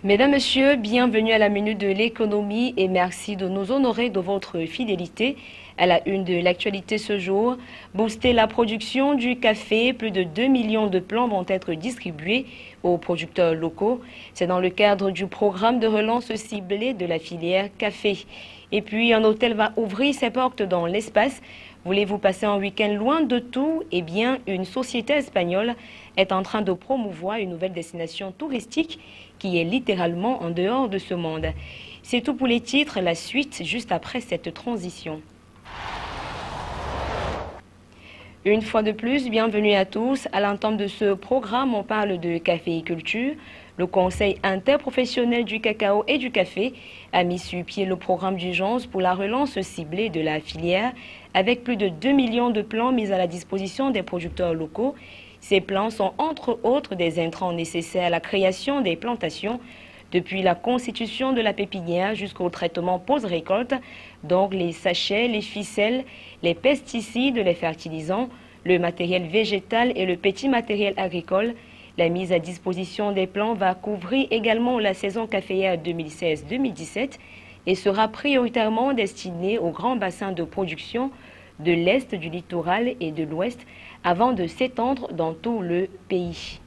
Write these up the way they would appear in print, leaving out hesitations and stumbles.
Mesdames, Messieurs, bienvenue à la Minute de l'économie et merci de nous honorer de votre fidélité. À la une de l'actualité ce jour, booster la production du café, plus de 2 millions de plants vont être distribués aux producteurs locaux. C'est dans le cadre du programme de relance ciblée de la filière café. Et puis, un hôtel va ouvrir ses portes dans l'espace. Voulez-vous passer un week-end loin de tout? Eh bien, une société espagnole est en train de promouvoir une nouvelle destination touristique qui est littéralement en dehors de ce monde. C'est tout pour les titres, la suite juste après cette transition. Une fois de plus, bienvenue à tous. À l'entame de ce programme, on parle de caféiculture. Le Conseil interprofessionnel du cacao et du café a mis sur pied le programme d'urgence pour la relance ciblée de la filière avec plus de 2 millions de plants mis à la disposition des producteurs locaux. Ces plants sont entre autres des intrants nécessaires à la création des plantations, depuis la constitution de la pépinière jusqu'au traitement post-récolte, donc les sachets, les ficelles, les pesticides, les fertilisants, le matériel végétal et le petit matériel agricole. La mise à disposition des plants va couvrir également la saison caféière 2016-2017 et sera prioritairement destinée aux grands bassins de production de l'Est du littoral et de l'Ouest avant de s'étendre dans tout le pays.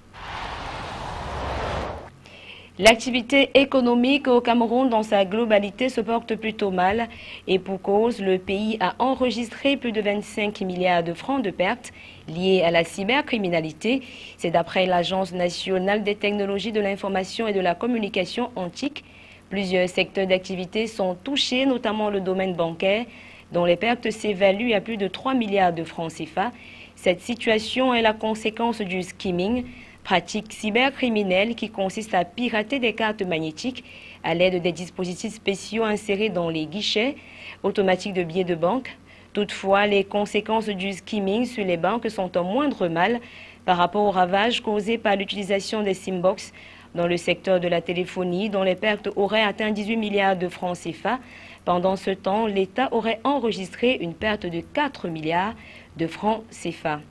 L'activité économique au Cameroun dans sa globalité se porte plutôt mal et pour cause, le pays a enregistré plus de 25 milliards de francs de pertes liées à la cybercriminalité. C'est d'après l'Agence nationale des technologies de l'information et de la communication ANTIC. Plusieurs secteurs d'activité sont touchés, notamment le domaine bancaire, dont les pertes s'évaluent à plus de 3 milliards de francs CFA. Cette situation est la conséquence du skimming, pratique cybercriminelle qui consiste à pirater des cartes magnétiques à l'aide des dispositifs spéciaux insérés dans les guichets automatiques de billets de banque. Toutefois, les conséquences du skimming sur les banques sont un moindre mal par rapport aux ravages causés par l'utilisation des SIM-box dans le secteur de la téléphonie, dont les pertes auraient atteint 18 milliards de francs CFA. Pendant ce temps, l'État aurait enregistré une perte de 4 milliards de francs CFA.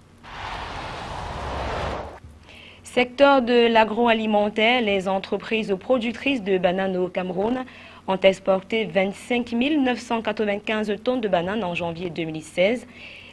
Secteur de l'agroalimentaire, les entreprises productrices de bananes au Cameroun ont exporté 25 995 tonnes de bananes en janvier 2016.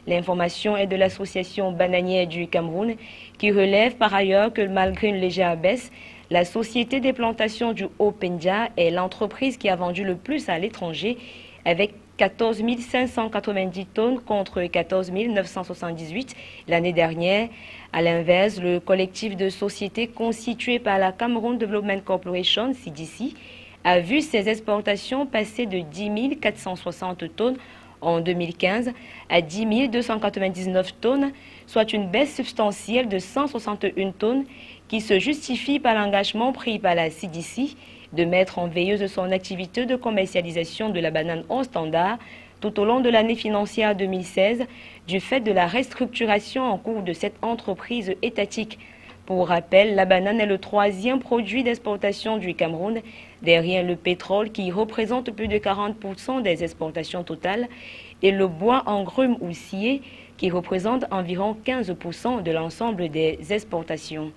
L'information est de l'association bananière du Cameroun qui relève par ailleurs que malgré une légère baisse, la société des plantations du Haut-Pendia est l'entreprise qui a vendu le plus à l'étranger avec 14 590 tonnes contre 14 978 l'année dernière. À l'inverse, le collectif de sociétés constitué par la Cameroun Development Corporation, CDC, a vu ses exportations passer de 10 460 tonnes en 2015 à 10 299 tonnes, soit une baisse substantielle de 161 tonnes qui se justifie par l'engagement pris par la CDC de mettre en veilleuse son activité de commercialisation de la banane hors standard tout au long de l'année financière 2016 du fait de la restructuration en cours de cette entreprise étatique. Pour rappel, la banane est le troisième produit d'exportation du Cameroun, derrière le pétrole qui représente plus de 40% des exportations totales et le bois en grumes ou scié qui représente environ 15% de l'ensemble des exportations.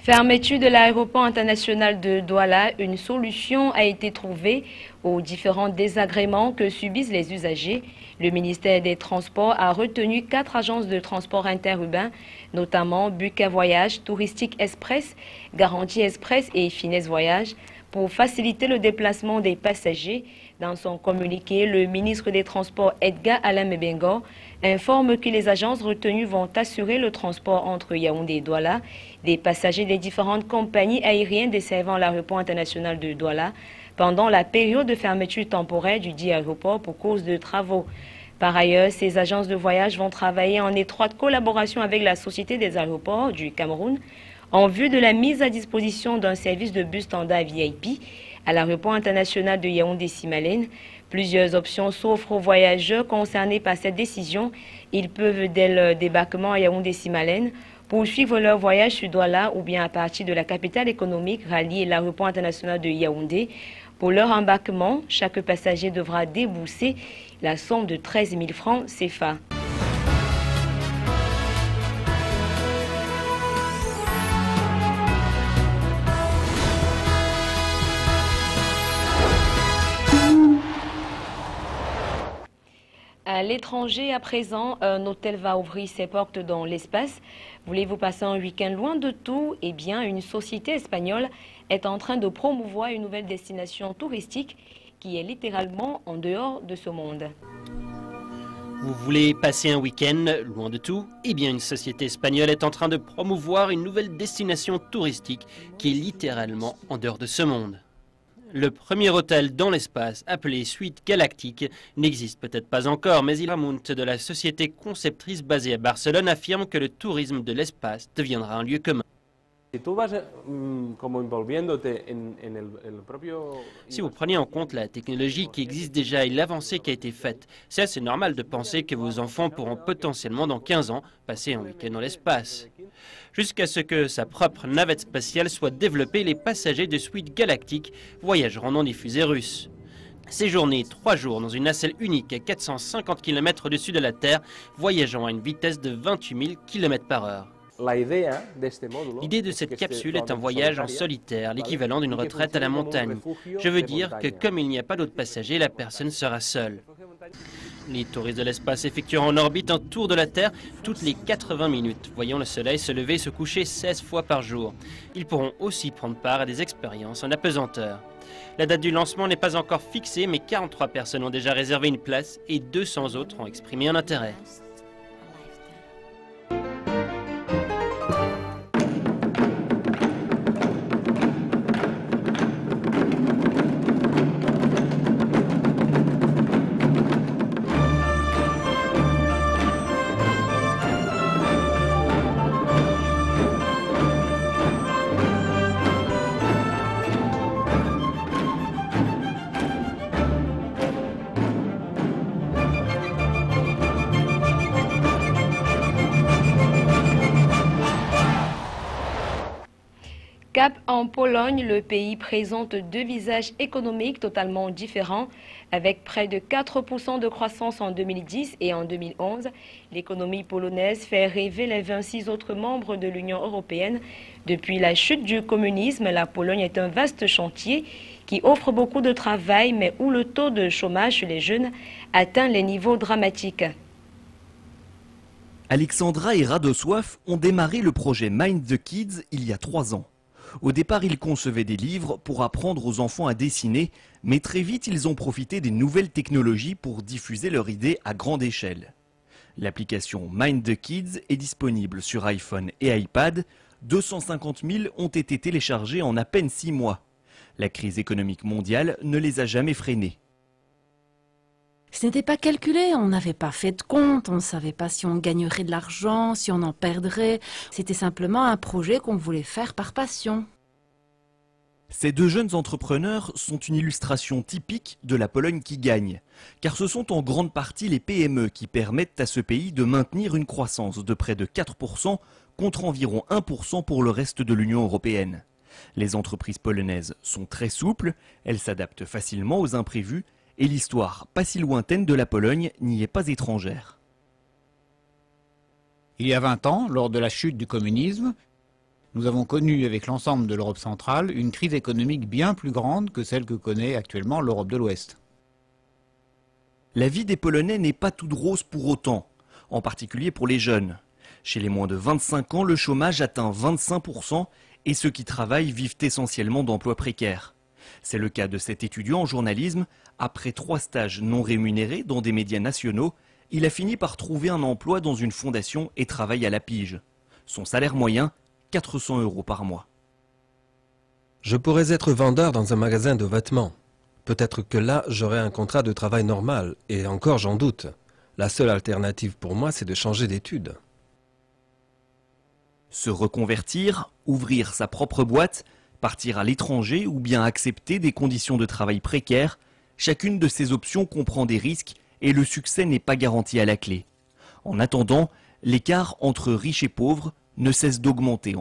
Fermeture de l'aéroport international de Douala, une solution a été trouvée aux différents désagréments que subissent les usagers. Le ministère des Transports a retenu 4 agences de transport interurbain, notamment Buca Voyage, Touristique Express, Garantie Express et Finesse Voyage, pour faciliter le déplacement des passagers. Dans son communiqué, le ministre des Transports Edgar Alain Mebengo informe que les agences retenues vont assurer le transport entre Yaoundé et Douala des passagers des différentes compagnies aériennes desservant l'aéroport international de Douala pendant la période de fermeture temporaire du dit aéroport pour cause de travaux. Par ailleurs, ces agences de voyage vont travailler en étroite collaboration avec la Société des aéroports du Cameroun en vue de la mise à disposition d'un service de bus standard VIP à l'aéroport international de Yaoundé-Simalène. Plusieurs options s'offrent aux voyageurs concernés par cette décision. Ils peuvent, dès le débarquement à Yaoundé-Simalène, poursuivre leur voyage sur Douala ou bien à partir de la capitale économique rallier l'aéroport international de Yaoundé. Pour leur embarquement, chaque passager devra débourser la somme de 13 000 francs CFA. À l'étranger, à présent, un hôtel va ouvrir ses portes dans l'espace. Voulez-vous passer un week-end loin de tout? Eh bien, une société espagnole est en train de promouvoir une nouvelle destination touristique qui est littéralement en dehors de ce monde. Vous voulez passer un week-end loin de tout? Eh bien, une société espagnole est en train de promouvoir une nouvelle destination touristique qui est littéralement en dehors de ce monde. Le premier hôtel dans l'espace, appelé Suite Galactique, n'existe peut-être pas encore, mais Ramon de la société conceptrice basée à Barcelone affirme que le tourisme de l'espace deviendra un lieu commun. Si vous prenez en compte la technologie qui existe déjà et l'avancée qui a été faite, c'est assez normal de penser que vos enfants pourront potentiellement dans 15 ans passer un week-end dans l'espace. Jusqu'à ce que sa propre navette spatiale soit développée, les passagers de Suite Galactique voyageront dans des fusées russes. Séjourner 3 jours dans une nacelle unique à 450 km au-dessus de la Terre, voyageant à une vitesse de 28 000 km/h. L'idée de cette capsule est un voyage en solitaire, l'équivalent d'une retraite à la montagne. Je veux dire que comme il n'y a pas d'autres passagers, la personne sera seule. Les touristes de l'espace effectueront en orbite un tour de la Terre toutes les 80 minutes, voyant le soleil se lever et se coucher 16 fois par jour. Ils pourront aussi prendre part à des expériences en apesanteur. La date du lancement n'est pas encore fixée, mais 43 personnes ont déjà réservé une place et 200 autres ont exprimé un intérêt. Cap en Pologne, le pays présente deux visages économiques totalement différents. Avec près de 4% de croissance en 2010 et en 2011, l'économie polonaise fait rêver les 26 autres membres de l'Union européenne. Depuis la chute du communisme, la Pologne est un vaste chantier qui offre beaucoup de travail, mais où le taux de chômage chez les jeunes atteint les niveaux dramatiques. Alexandra et Radosław ont démarré le projet Mind the Kids il y a 3 ans. Au départ, ils concevaient des livres pour apprendre aux enfants à dessiner, mais très vite, ils ont profité des nouvelles technologies pour diffuser leur idée à grande échelle. L'application Mind the Kids est disponible sur iPhone et iPad. 250 000 ont été téléchargés en à peine 6 mois. La crise économique mondiale ne les a jamais freinés. Ce n'était pas calculé, on n'avait pas fait de compte, on ne savait pas si on gagnerait de l'argent, si on en perdrait. C'était simplement un projet qu'on voulait faire par passion. Ces deux jeunes entrepreneurs sont une illustration typique de la Pologne qui gagne, car ce sont en grande partie les PME qui permettent à ce pays de maintenir une croissance de près de 4% contre environ 1% pour le reste de l'Union européenne. Les entreprises polonaises sont très souples, elles s'adaptent facilement aux imprévus, et l'histoire pas si lointaine de la Pologne n'y est pas étrangère. Il y a 20 ans, lors de la chute du communisme, nous avons connu avec l'ensemble de l'Europe centrale une crise économique bien plus grande que celle que connaît actuellement l'Europe de l'Ouest. La vie des Polonais n'est pas toute rose pour autant, en particulier pour les jeunes. Chez les moins de 25 ans, le chômage atteint 25% et ceux qui travaillent vivent essentiellement d'emplois précaires. C'est le cas de cet étudiant en journalisme. Après 3 stages non rémunérés dans des médias nationaux, il a fini par trouver un emploi dans une fondation et travaille à la pige. Son salaire moyen, 400 € par mois. Je pourrais être vendeur dans un magasin de vêtements. Peut-être que là, j'aurai un contrat de travail normal, et encore j'en doute. La seule alternative pour moi, c'est de changer d'études. Se reconvertir, ouvrir sa propre boîte, partir à l'étranger ou bien accepter des conditions de travail précaires, chacune de ces options comprend des risques et le succès n'est pas garanti à la clé. En attendant, l'écart entre riches et pauvres ne cesse d'augmenter.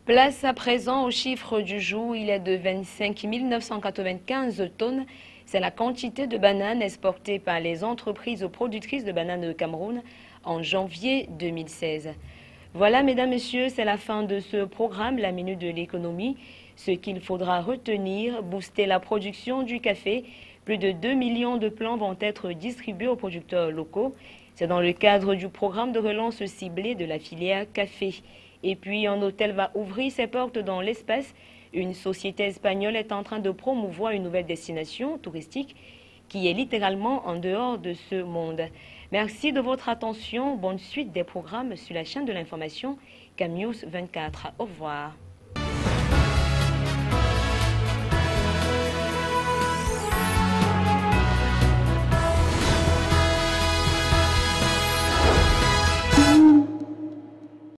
Place à présent au chiffre du jour, il est de 25 995 tonnes. C'est la quantité de bananes exportées par les entreprises productrices de bananes au Cameroun en janvier 2016. Voilà, mesdames, messieurs, c'est la fin de ce programme, la Minute de l'économie. Ce qu'il faudra retenir, booster la production du café, Plus de 2 millions de plants vont être distribués aux producteurs locaux. C'est dans le cadre du programme de relance ciblée de la filière café. Et puis, un hôtel va ouvrir ses portes dans l'espace. Une société espagnole est en train de promouvoir une nouvelle destination touristique qui est littéralement en dehors de ce monde. Merci de votre attention. Bonne suite des programmes sur la chaîne de l'information CamNews 24. Au revoir.